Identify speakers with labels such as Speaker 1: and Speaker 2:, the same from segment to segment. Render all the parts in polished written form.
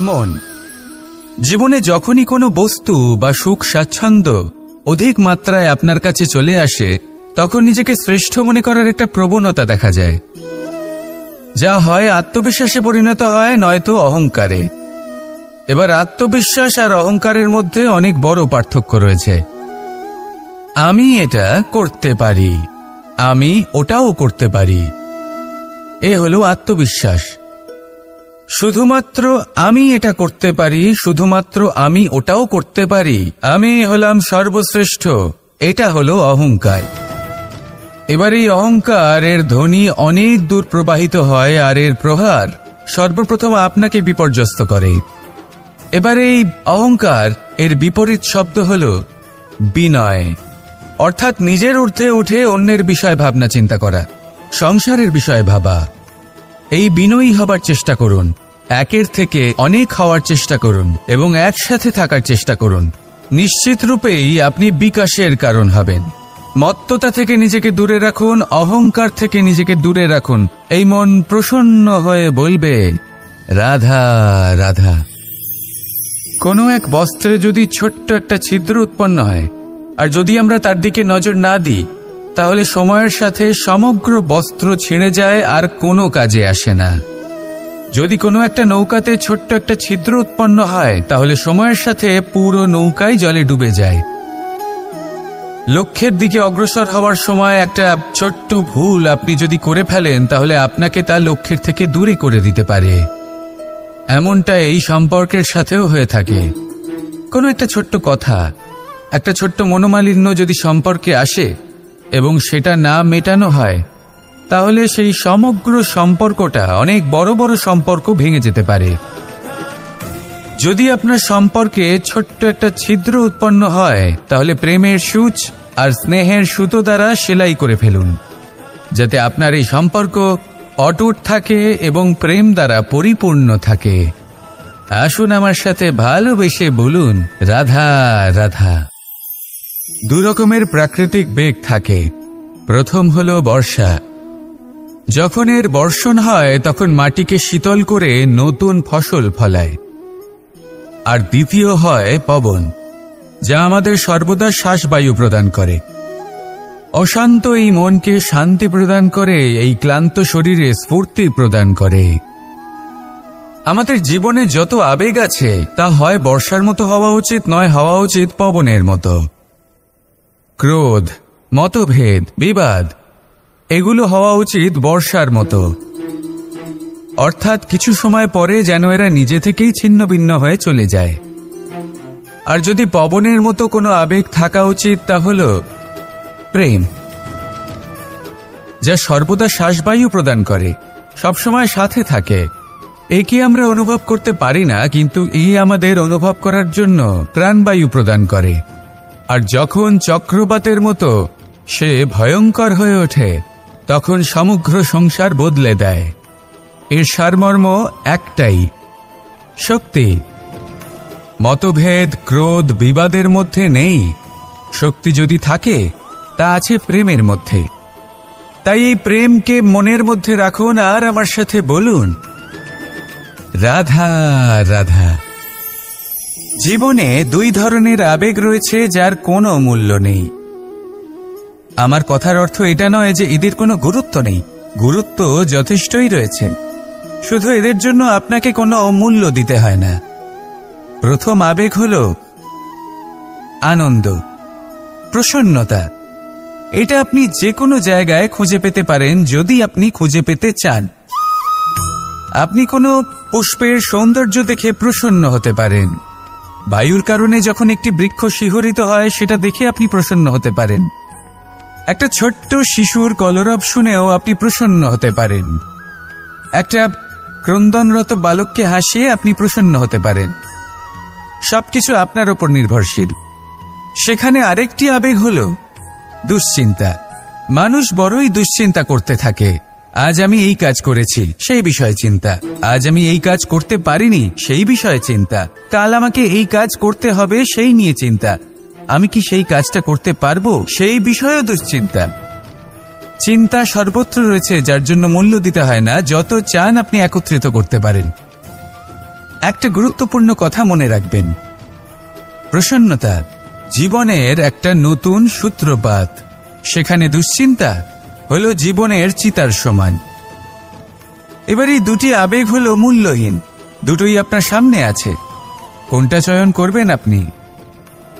Speaker 1: মন। জীবনে যখনই কোনো বস্তু বা সুখ স্বাচ্ছন্দ্য অধিক মাত্রায় আপনার কাছে চলে আসে, তখন নিজেকে শ্রেষ্ঠ মনে করার একটা প্রবণতা দেখা যায়, যা হয় আত্মবিশ্বাসে পরিণত হয়, নয়তো অহংকারে। এবার আত্মবিশ্বাস আর অহংকারের মধ্যে অনেক বড় পার্থক্য রয়েছে। আমি এটা করতে পারি, আমি ওটাও করতে পারি, এ হলো আত্মবিশ্বাস। শুধুমাত্র আমি এটা করতে পারি, শুধুমাত্র আমি ওটাও করতে পারি, আমি হলাম সর্বশ্রেষ্ঠ, এটা হলো অহংকার। এবার এই অহংকারের ধ্বনি অনেক দূর প্রবাহিত হয়, আর এর প্রহার সর্বপ্রথম আপনাকে বিপর্যস্ত করে। এবার এই অহংকার এর বিপরীত শব্দ হল বিনয়, অর্থাৎ নিজের ঊর্ধ্বে উঠে অন্যের বিষয় ভাবনা চিন্তা করা, সংসারের বিষয় ভাবা। এই বিনয়ী হবার চেষ্টা করুন, একের থেকে অনেক হওয়ার চেষ্টা করুন এবং একসাথে থাকার চেষ্টা করুন। নিশ্চিত রূপেই আপনি বিকাশের কারণ হবেন। মত্ততা থেকে নিজেকে দূরে রাখুন, অহংকার থেকে নিজেকে দূরে রাখুন। এই মন প্রসন্ন হয়ে বলবে, রাধা রাধা। কোনো এক বস্ত্রে যদি ছোট্ট একটা ছিদ্র উৎপন্ন হয়, আর যদি আমরা তার দিকে নজর না দিই, তাহলে সময়ের সাথে সমগ্র বস্ত্র ছিঁড়ে যায় আর কোনো কাজে আসে না। যদি কোনো একটা নৌকাতে ছোট্ট একটা ছিদ্র উৎপন্ন হয়, তাহলে সময়ের সাথে পুরো নৌকাই জলে ডুবে যায়। লক্ষ্যের দিকে অগ্রসর হওয়ার সময় একটা ছোট্ট ভুল আপনি যদি করে ফেলেন, তাহলে আপনাকে তা লক্ষ্যের থেকে দূরে করে দিতে পারে। এমনটা এই সম্পর্কের সাথেও হয়ে থাকে। কোনো একটা ছোট্ট কথা, একটা ছোট্ট মনোমালিন্য যদি সম্পর্কে আসে এবং সেটা না মেটানো হয়, তাহলে সেই সমগ্র সম্পর্কটা, অনেক বড় বড় সম্পর্ক ভেঙে যেতে পারে। যদি আপনার সম্পর্কে ছোট্ট একটা ছিদ্র উৎপন্ন হয়, তাহলে প্রেমের সূচ আর স্নেহের সুতো দ্বারা সেলাই করে ফেলুন, যাতে আপনার এই সম্পর্ক অটুট থাকে এবং প্রেম দ্বারা পরিপূর্ণ থাকে। আসুন আমার সাথে ভালোবেসে বলুন, রাধা রাধা। দু রকমের প্রাকৃতিক বেগ থাকে। প্রথম হলো বর্ষা। যখন এর বর্ষণ হয়, তখন মাটিকে শীতল করে নতুন ফসল ফলায়। আর দ্বিতীয় হয় পবন, যা আমাদের সর্বদা শ্বাসবায়ু প্রদান করে। অশান্ত এই মনকে শান্তি প্রদান করে, এই ক্লান্ত শরীরে স্ফূর্তি প্রদান করে। আমাদের জীবনে যত আবেগ আছে, তা হয় বর্ষার মতো হওয়া উচিত, নয় হওয়া উচিত পবনের মতো। ক্রোধ, মতভেদ, বিবাদ, এগুলো হওয়া উচিত বর্ষার মতো। অর্থাৎ কিছু সময় পরে যেন এরা নিজে থেকেই ছিন্ন ভিন্ন হয়ে চলে যায়। আর যদি পবনের মতো কোনো আবেগ থাকা উচিত, তা হল প্রেম, যা সর্বদা শ্বাসবায়ু প্রদান করে, সবসময় সাথে থাকে। একে আমরা অনুভব করতে পারি না, কিন্তু এই আমাদের অনুভব করার জন্য প্রাণবায়ু প্রদান করে। আর যখন চক্রবাতের মতো সে ভয়ঙ্কর হয়ে ওঠে, তখন সমগ্র সংসার বদলে দেয়। এর সারমর্ম একটাই, শক্তি। মতভেদ, ক্রোধ, বিবাদের মধ্যে নেই। শক্তি যদি থাকে, তা আছে প্রেমের মধ্যে। তাই এই প্রেমকে মনের মধ্যে রাখুন আর আমার সাথে বলুন, রাধা রাধা। জীবনে দুই ধরনের আবেগ রয়েছে, যার কোনো মূল্য নেই। আমার কথার অর্থ এটা নয় যে এদের কোনো গুরুত্ব নেই। গুরুত্ব যথেষ্টই রয়েছে, শুধু এদের জন্য আপনাকে কোনো মূল্য দিতে হয় না। প্রথম আবেগ হল আনন্দ, প্রসন্নতা। এটা আপনি যে কোনো জায়গায় খুঁজে পেতে পারেন, যদি আপনি খুঁজে পেতে চান। আপনি কোনো পুষ্পের সৌন্দর্য দেখে প্রসন্ন হতে পারেন। বায়ুর কারণে যখন একটি বৃক্ষ শিহরিত হয়, সেটা দেখে আপনি প্রসন্ন হতে পারেন। একটা ছোট্ট শিশুর কলরব শুনেও আপনি প্রসন্ন হতে পারেন। একটা ক্রন্দনরত বালককে হাসিয়ে আপনি প্রসন্ন হতে পারেন। সবকিছু আপনার উপর নির্ভরশীল। সেখানে আরেকটি আবেগ হল দুশ্চিন্তা। মানুষ বড়ই দুশ্চিন্তা করতে থাকে। আজ আমি এই কাজ করেছি, সেই বিষয়ে চিন্তা। আজ আমি এই কাজ করতে পারিনি, সেই বিষয়ে চিন্তা। কাল আমাকে এই কাজ করতে হবে, সেই নিয়ে চিন্তা। আমি কি সেই কাজটা করতে পারবো, সেই বিষয়েও দুশ্চিন্তা। চিন্তা সর্বত্র রয়েছে, যার জন্য মূল্য দিতে হয় না। যত চান আপনি একত্রিত করতে পারেন। একটা গুরুত্বপূর্ণ কথা মনে রাখবেন, প্রসন্নতা জীবনের একটা নতুন সূত্রপাত। সেখানে দুশ্চিন্তা হলো জীবনের চিতার সমান। এবার এই দুটি আবেগ হলো মূল্যহীন, দুটোই আপনার সামনে আছে। কোনটা চয়ন করবেন আপনি,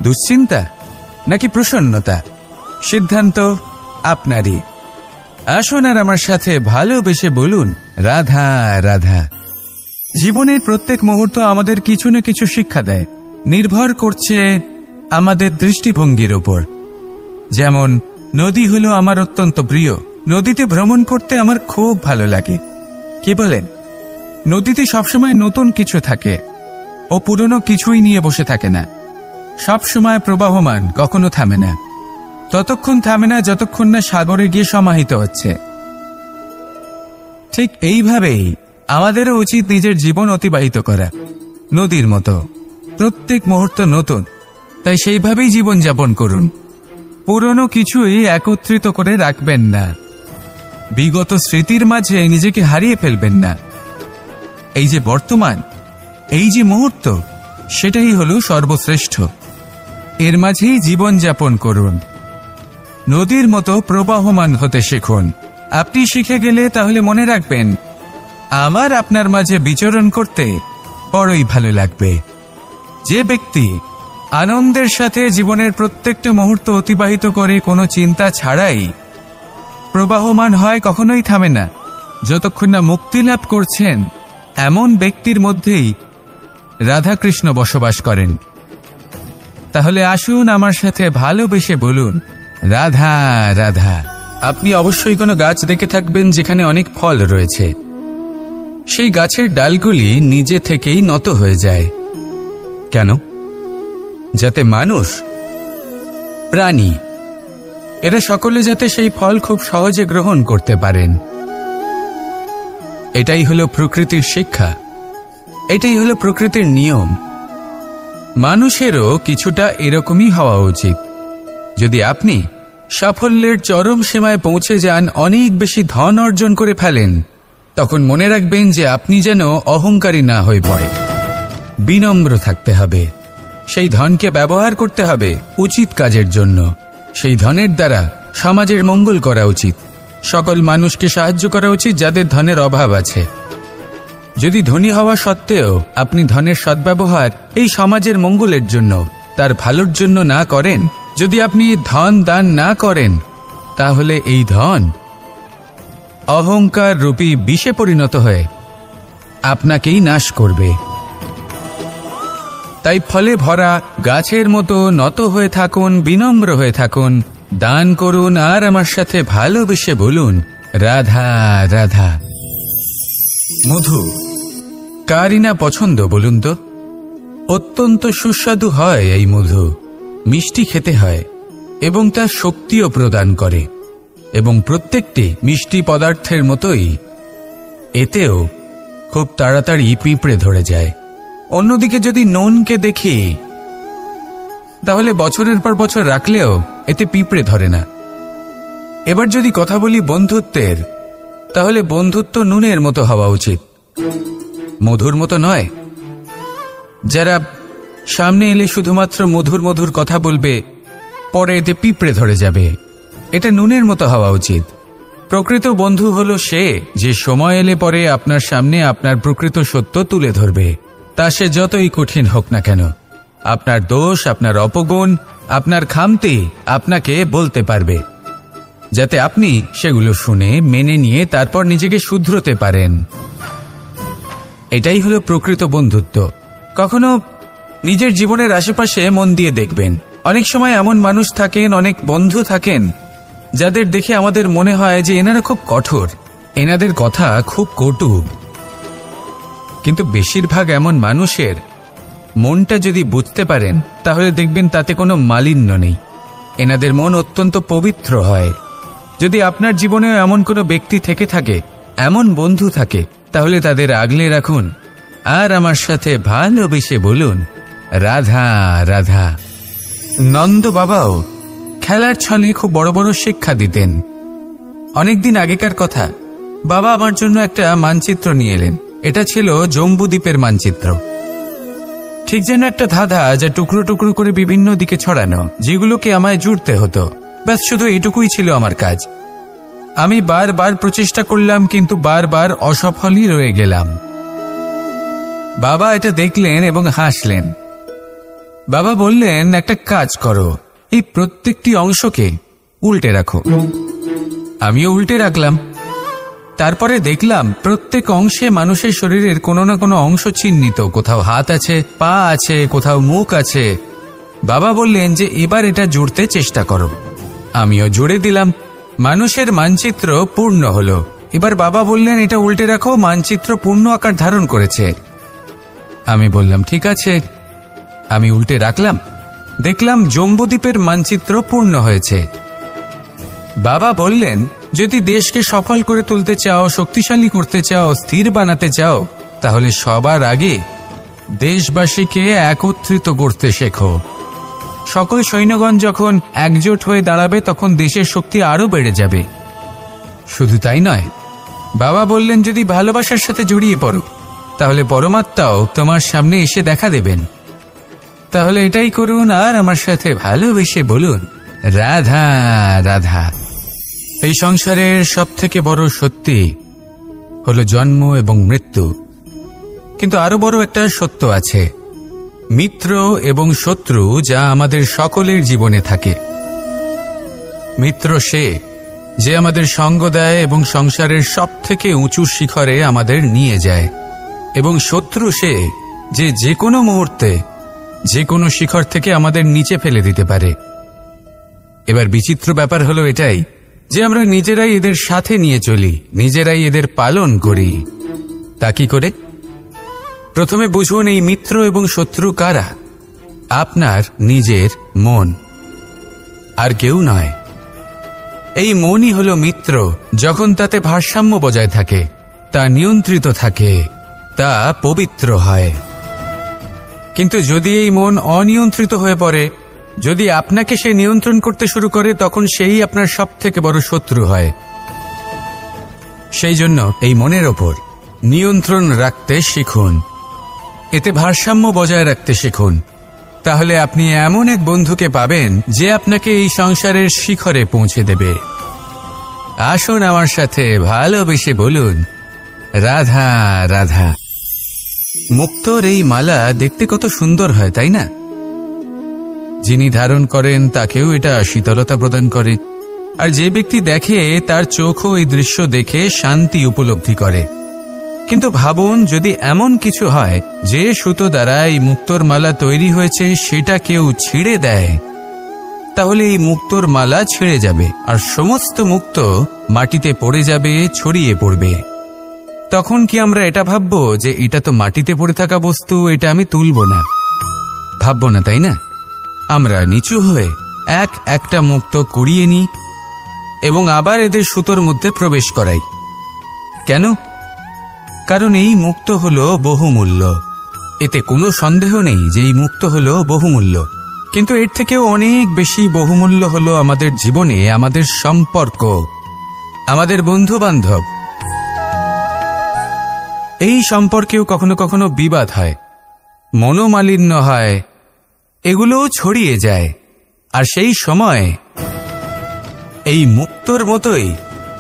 Speaker 1: দুশ্চিন্তা নাকি প্রসন্নতা? সিদ্ধান্ত আপনারই। আসুন আর আমার সাথে ভালোবেসে বলুন রাধা রাধা। জীবনের প্রত্যেক মুহূর্ত আমাদের কিছু না কিছু শিক্ষা দেয়, নির্ভর করছে আমাদের দৃষ্টিভঙ্গির উপর। যেমন নদী হলো আমার অত্যন্ত প্রিয়, নদীতে ভ্রমণ করতে আমার খুব ভালো লাগে। কি বলেন? নদীতে সবসময় নতুন কিছু থাকে, ও পুরনো কিছুই নিয়ে বসে থাকে না। সবসময় প্রবাহমান, কখনো থামে না। ততক্ষণ থামে না যতক্ষণ না সাগরে গিয়ে সমাহিত হচ্ছে। ঠিক এইভাবেই আমাদেরও উচিত নিজের জীবন অতিবাহিত করা, নদীর মতো। প্রত্যেক মুহূর্ত নতুন, তাই সেইভাবেই জীবন যাপন করুন। পুরনো কিছুই একত্রিত করে রাখবেন না, বিগত স্মৃতির মাঝে নিজেকে হারিয়ে ফেলবেন না। এই যে বর্তমান, এই যে মুহূর্ত, সেটাই হলো সর্বশ্রেষ্ঠ। এর মাঝেই জীবন যাপন করুন। নদীর মতো প্রবাহমান হতে শিখুন। আপনি শিখে গেলে তাহলে মনে রাখবেন, আমার আপনার মাঝে বিচরণ করতে বড়ই ভালো লাগবে। যে ব্যক্তি আনন্দের সাথে জীবনের প্রত্যেকটা মুহূর্ত অতিবাহিত করে কোনো চিন্তা ছাড়াই প্রবাহমান হয়, কখনোই থামে না যতক্ষণ না মুক্তি লাভ করছেন, এমন ব্যক্তির মধ্যেই রাধাকৃষ্ণ বসবাস করেন। তাহলে আসুন আমার সাথে ভালোবেসে বলুন রাধা রাধা। আপনি অবশ্যই কোনো গাছ দেখে থাকবেন যেখানে অনেক ফল রয়েছে। সেই গাছের ডালগুলি নিজে থেকেই নত হয়ে যায়। কেন? যাতে মানুষ, প্রাণী, এরা সকলে যাতে সেই ফল খুব সহজে গ্রহণ করতে পারেন। এটাই হলো প্রকৃতির শিক্ষা, এটাই হলো প্রকৃতির নিয়ম। মানুষেরও কিছুটা এরকমই হওয়া উচিত। যদি আপনি সাফল্যের চরম সীমায় পৌঁছে যান, অনেক বেশি ধন অর্জন করে ফেলেন, তখন মনে রাখবেন যে আপনি যেন অহংকারী না হয়ে পড়ে। বিনম্র থাকতে হবে। সেই ধনকে ব্যবহার করতে হবে উচিত কাজের জন্য। সেই ধনের দ্বারা সমাজের মঙ্গল করা উচিত। সকল মানুষকে সাহায্য করা উচিত যাদের ধনের অভাব আছে। যদি ধনী হওয়া সত্ত্বেও আপনি ধনের সদ্ব্যবহার এই সমাজের মঙ্গলের জন্য, তার ভালোর জন্য না করেন, যদি আপনি ধন দান না করেন, তাহলে এই ধন অহংকার রূপী বিষে পরিণত হয়ে আপনাকেই নাশ করবে। তাই ফলে ভরা গাছের মতো নত হয়ে থাকুন, বিনম্র হয়ে থাকুন, দান করুন, আর আমার সাথে ভালোবেসে বলুন রাধা রাধা। মধু কারই না পছন্দ বলুন তো? অত্যন্ত সুস্বাদু হয় এই মধু, মিষ্টি খেতে হয় এবং তা শক্তিও প্রদান করে। এবং প্রত্যেকটি মিষ্টি পদার্থের মতোই এতেও খুব তাড়াতাড়ি পিঁপড়ে ধরে যায়। অন্যদিকে যদি নুনকে দেখি, তাহলে বছরের পর বছর রাখলেও এতে পিঁপড়ে ধরে না। এবার যদি কথা বলি বন্ধুত্বের, তাহলে বন্ধুত্ব নুনের মতো হওয়া উচিত, মধুর মতো নয়। যারা সামনে এলে শুধুমাত্র মধুর মধুর কথা বলবে, পরে এতে পিঁপড়ে ধরে যাবে। এটা নুনের মতো হওয়া উচিত। প্রকৃত বন্ধু হলো সে যে সময় এলে পরে আপনার সামনে আপনার প্রকৃত সত্য তুলে ধরবে, তা সে যতই কঠিন হোক না কেন। আপনার দোষ, আপনার অপগুণ, আপনার খামতি আপনাকে বলতে পারবে, যাতে আপনি সেগুলো শুনে মেনে নিয়ে তারপর নিজেকে শুধরোতে পারেন। এটাই হলো প্রকৃত বন্ধুত্ব। কখনো নিজের জীবনের আশেপাশে মন দিয়ে দেখবেন, অনেক সময় এমন মানুষ থাকেন, অনেক বন্ধু থাকেন, যাদের দেখে আমাদের মনে হয় যে এনারা খুব কঠোর, এনাদের কথা খুব কটু। কিন্তু বেশিরভাগ এমন মানুষের মনটা যদি বুঝতে পারেন, তাহলে দেখবেন তাতে কোনো মালিন্য নেই। এনাদের মন অত্যন্ত পবিত্র হয়। যদি আপনার জীবনেও এমন কোনো ব্যক্তি থেকে থাকে, এমন বন্ধু থাকে, তাহলে তাদের আগলে রাখুন আর আমার সাথে ভালোবেসে বলুন রাধা রাধা। নন্দ বাবাও খেলার ছলে খুব বড় বড় শিক্ষা দিতেন। অনেকদিন আগেকার কথা, বাবা আমার জন্য একটা মানচিত্র নিয়ে এলেন। এটা ছিল জম্বু দ্বীপের মানচিত্র। ঠিক যেন একটা ধাঁধা যা টুকরো টুকরো করে বিভিন্ন দিকে ছড়ানো, যেগুলোকে আমায় জুড়তে হতো। ব্যাস শুধু এটুকুই ছিল আমার কাজ। আমি বারবার প্রচেষ্টা করলাম, কিন্তু বারবার অসফলই রয়ে গেলাম। বাবা এটা দেখলেন এবং হাসলেন। বাবা বললেন, একটা কাজ করো, এই প্রত্যেকটি অংশকে উল্টে রাখো। আমিও উল্টে রাখলাম। তারপরে দেখলাম প্রত্যেক অংশে মানুষের শরীরের কোনো না কোনো অংশ চিহ্নিত। কোথাও হাত আছে, পা আছে, কোথাও মুখ আছে। বাবা বললেন যে এবার এটা জুড়তে চেষ্টা করো। আমিও জুড়ে দিলাম। মানুষের মানচিত্র পূর্ণ হলো। এবার বাবা বললেন, এটা উল্টে রাখো, মানচিত্র পূর্ণ আকার ধারণ করেছে। আমি বললাম, ঠিক আছে। আমি উল্টে রাখলাম। দেখলাম জম্বুদ্বীপের মানচিত্র পূর্ণ হয়েছে। বাবা বললেন, যদি দেশকে সফল করে তুলতে চাও, শক্তিশালী করতে চাও, স্থির বানাতে চাও, তাহলে সবার আগে দেশবাসীকে একত্রিত করতে শেখো। সকল সৈন্যগণ যখন একজোট হয়ে দাঁড়াবে, তখন দেশের শক্তি আরো বেড়ে যাবে। শুধু তাই নয়, বাবা বললেন, যদি ভালোবাসার সাথে জড়িয়ে পড়ো, তাহলে পরমাত্মাও তোমার সামনে এসে দেখা দেবেন। তাহলে এটাই করুন আর আমার সাথে ভালোবেসে বলুন, রাধা রাধা। এই সংসারের সব থেকে বড় সত্যি হলো জন্ম এবং মৃত্যু। কিন্তু আরো বড় একটা সত্য আছে, মিত্র এবং শত্রু, যা আমাদের সকলের জীবনে থাকে। মিত্র সে যে আমাদের সঙ্গ দেয় এবং সংসারের সব থেকে উঁচু শিখরে আমাদের নিয়ে যায়, এবং শত্রু সে যে কোনো মুহূর্তে যে কোনো শিখর থেকে আমাদের নিচে ফেলে দিতে পারে। এবার বিচিত্র ব্যাপার হলো এটাই যে আমরা নিজেরাই এদের সাথে নিয়ে চলি, নিজেরাই এদের পালন করি। তা কি করে? প্রথমে বুঝুন, এই মিত্র এবং শত্রু কারা? আপনার নিজের মন, আর কেউ নয়। এই মনই হলো মিত্র, যখন তাতে ভারসাম্য বজায় থাকে, তা নিয়ন্ত্রিত থাকে, তা পবিত্র হয়। কিন্তু যদি এই মন অনিয়ন্ত্রিত হয়ে পড়ে, যদি আপনাকে সে নিয়ন্ত্রণ করতে শুরু করে, তখন সেই আপনার সব থেকে বড় শত্রু হয়। সেই জন্য এই মনের ওপর নিয়ন্ত্রণ রাখতে শিখুন, এতে ভারসাম্য বজায় রাখতে শিখুন। তাহলে আপনি এমন এক বন্ধুকে পাবেন যে আপনাকে এই সংসারের শিখরে পৌঁছে দেবে। আসুন আমার সাথে ভালোবেসে বলুন, রাধা রাধা। মুক্তোর এই মালা দেখতে কত সুন্দর হয়, তাই না? যিনি ধারণ করেন তাকেও এটা শীতলতা প্রদান করে, আর যে ব্যক্তি দেখে তার চোখও এই দৃশ্য দেখে শান্তি উপলব্ধি করে। কিন্তু ভাবুন, যদি এমন কিছু হয় যে সুতো দ্বারা এই মুক্তোর মালা তৈরি হয়েছে সেটা কেউ ছিঁড়ে দেয়, তাহলে এই মুক্তোর মালা ছিঁড়ে যাবে আর সমস্ত মুক্ত মাটিতে পড়ে যাবে, ছড়িয়ে পড়বে। তখন কি আমরা এটা ভাববো যে এটা তো মাটিতে পড়ে থাকা বস্তু, এটা আমি তুলব না? ভাববো না, তাই না? আমরা নিচু হয়ে একটা মুক্ত কুড়িয়ে নিই এবং আবার এদের সুতোর মধ্যে প্রবেশ করাই। কেন? কারণ এই মুক্ত হলো বহুমূল্য। এতে কোনো সন্দেহ নেই যে এই মুক্ত হলো বহুমূল্য। কিন্তু এর থেকেও অনেক বেশি বহুমূল্য হলো আমাদের জীবনে আমাদের সম্পর্ক, আমাদের বন্ধু বান্ধব। এই সম্পর্কেও কখনো কখনো বিবাদ হয়, মনোমালিন্য হয়, এগুলোও ছড়িয়ে যায়। আর সেই সময় এই মুক্তোর মতোই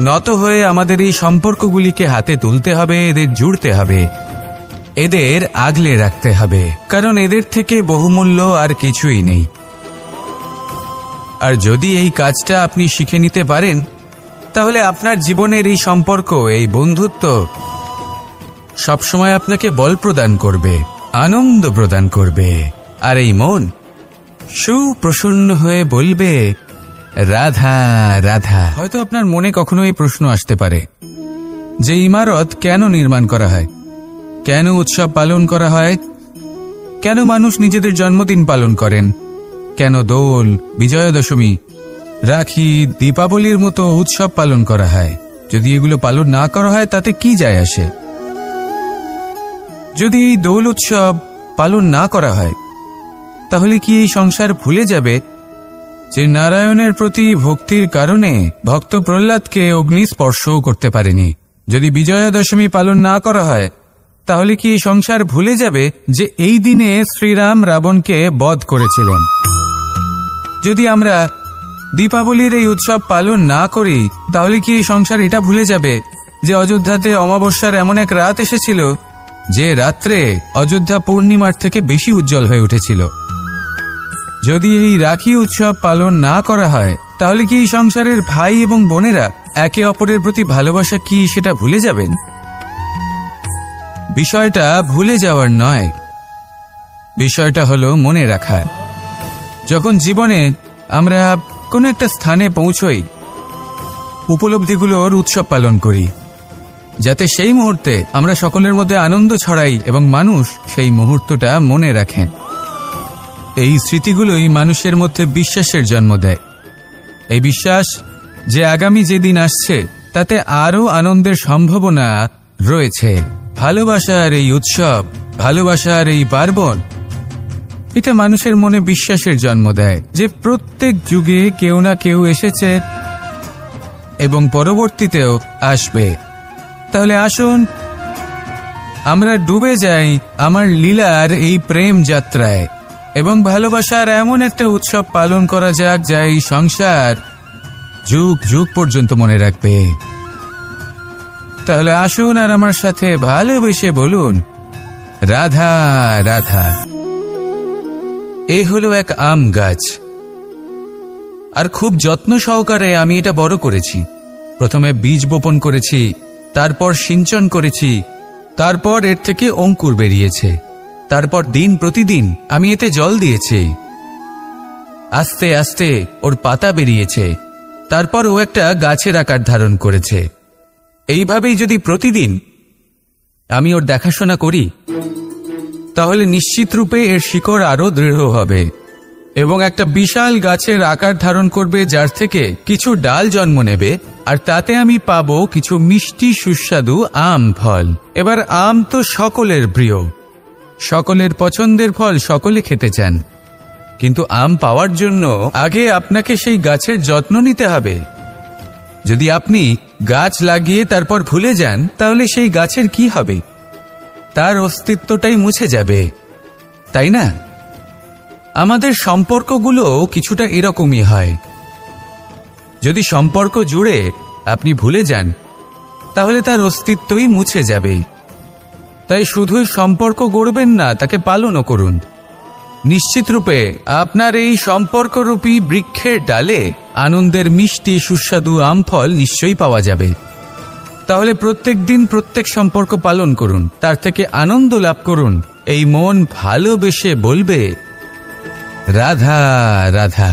Speaker 1: নত হয়ে আমাদের এই সম্পর্কগুলিকে হাতে তুলতে হবে, এদের জুড়তে হবে, এদের আগলে রাখতে হবে, কারণ এদের থেকে বহুমূল্য আর কিছুই নেই। আর যদি এই কাজটা আপনি শিখে নিতে পারেন, তাহলে আপনার জীবনের এই সম্পর্ক, এই বন্ধুত্ব সবসময় আপনাকে বল প্রদান করবে, আনন্দ প্রদান করবে, আর এই মন সুপ্রসন্ন হয়ে বলবে, রাধা রাধা। হয়তো আপনার মনে কখনো এই প্রশ্ন আসতে পারে যে ইমারত কেন নির্মাণ করা হয়, কেন উৎসব পালন করা হয়, কেন মানুষ নিজেদের জন্মদিন পালন করেন, কেন দোল, বিজয়া দশমী, রাখি, দীপাবলির মতো উৎসব পালন করা হয়? যদি এগুলো পালন না করা হয় তাতে কি যায় আসে? যদি এই দোল উৎসব পালন না করা হয়, তাহলে কি এই সংসার ভুলে যাবে যে নারায়ণের প্রতি ভক্তির কারণে ভক্ত প্রহ্লাদকে অগ্নি স্পর্শও করতে পারেনি? যদি বিজয়া দশমী পালন না করা হয়, তাহলে কি এই সংসার ভুলে যাবে যে এই দিনে শ্রীরাম রাবণকে বধ করেছিলেন? যদি আমরা দীপাবলির এই উৎসব পালন না করি, তাহলে কি এই সংসার এটা ভুলে যাবে যে অযোধ্যাতে অমাবস্যার এমন এক রাত এসেছিল যে রাত্রে অযোধ্যা পূর্ণিমার থেকে বেশি উজ্জ্বল হয়ে উঠেছিল? যদি এই রাখি উৎসব পালন না করা হয়, তাহলে কি এই সংসারের ভাই এবং বোনেরা একে অপরের প্রতি ভালোবাসা কি সেটা ভুলে যাবেন? বিষয়টা ভুলে যাওয়ার নয়, বিষয়টা হলো মনে রাখা। যখন জীবনে আমরা কোনো একটা স্থানে পৌঁছই, উপলব্ধিগুলোর উৎসব পালন করি, যাতে সেই মুহূর্তে আমরা সকলের মধ্যে আনন্দ ছড়াই এবং মানুষ সেই মুহূর্তটা মনে রাখেন। এই স্মৃতিগুলোই মানুষের মধ্যে বিশ্বাসের জন্ম দেয়। এই বিশ্বাস যে আগামী যেদিন আসছে তাতে আরও আনন্দের সম্ভাবনা রয়েছে। ভালোবাসার এই উৎসব, ভালোবাসার এই পার্বণ, এটা মানুষের মনে বিশ্বাসের জন্ম দেয় যে প্রত্যেক যুগে কেউ না কেউ এসেছে এবং পরবর্তীতেও আসবে। তাহলে আসুন আমরা ডুবে যাই আমার লীলার এই প্রেম যাত্রায় এবং ভালোবাসার এমন একটা উৎসব পালন করা যাক যা এই সংসার যুগ যুগ পর্যন্ত মনে রাখবে। তাহলে আসুন আর আমার সাথে ভালোবেসে বলুন, রাধা রাধা। এ হলো এক আম গাছ, আর খুব যত্ন সহকারে আমি এটা বড় করেছি। প্রথমে বীজ বপন করেছি, তারপর সিঞ্চন করেছি, তারপর এর থেকে অঙ্কুর বেরিয়েছে, তারপর দিন প্রতিদিন আমি এতে জল দিয়েছি। আস্তে আস্তে ওর পাতা বেরিয়েছে, তারপর ও একটা গাছের আকার ধারণ করেছে। এইভাবেই যদি প্রতিদিন আমি ওর দেখাশোনা করি, তাহলে নিশ্চিত রূপে এর শিকড় আরো দৃঢ় হবে এবং একটা বিশাল গাছের আকার ধারণ করবে, যার থেকে কিছু ডাল জন্ম নেবে, আর তাতে আমি পাবো কিছু মিষ্টি সুস্বাদু আম ফল। এবার আম তো সকলের প্রিয়, সকলের পছন্দের ফল, সকলে খেতে চান, কিন্তু আম পাওয়ার জন্য আগে আপনাকে সেই গাছের যত্ন নিতে হবে। যদি আপনি গাছ লাগিয়ে তারপর ভুলে যান, তাহলে সেই গাছের কি হবে? তার অস্তিত্বটাই মুছে যাবে, তাই না? আমাদের সম্পর্কগুলো কিছুটা এরকমই হয়। যদি সম্পর্ক জুড়ে আপনি ভুলে যান, তাহলে তার অস্তিত্বই মুছে যাবে। তাই শুধুই সম্পর্ক গড়বেন না, তাকে পালনও করুন। নিশ্চিত রূপে আপনার এই সম্পর্করূপী বৃক্ষের ডালে আনন্দের মিষ্টি সুস্বাদু আম ফল নিশ্চয়ই পাওয়া যাবে। তাহলে প্রত্যেক দিন প্রত্যেক সম্পর্ক পালন করুন, তার থেকে আনন্দ লাভ করুন। এই মন ভালোবেসে বলবে, রাধা রাধা।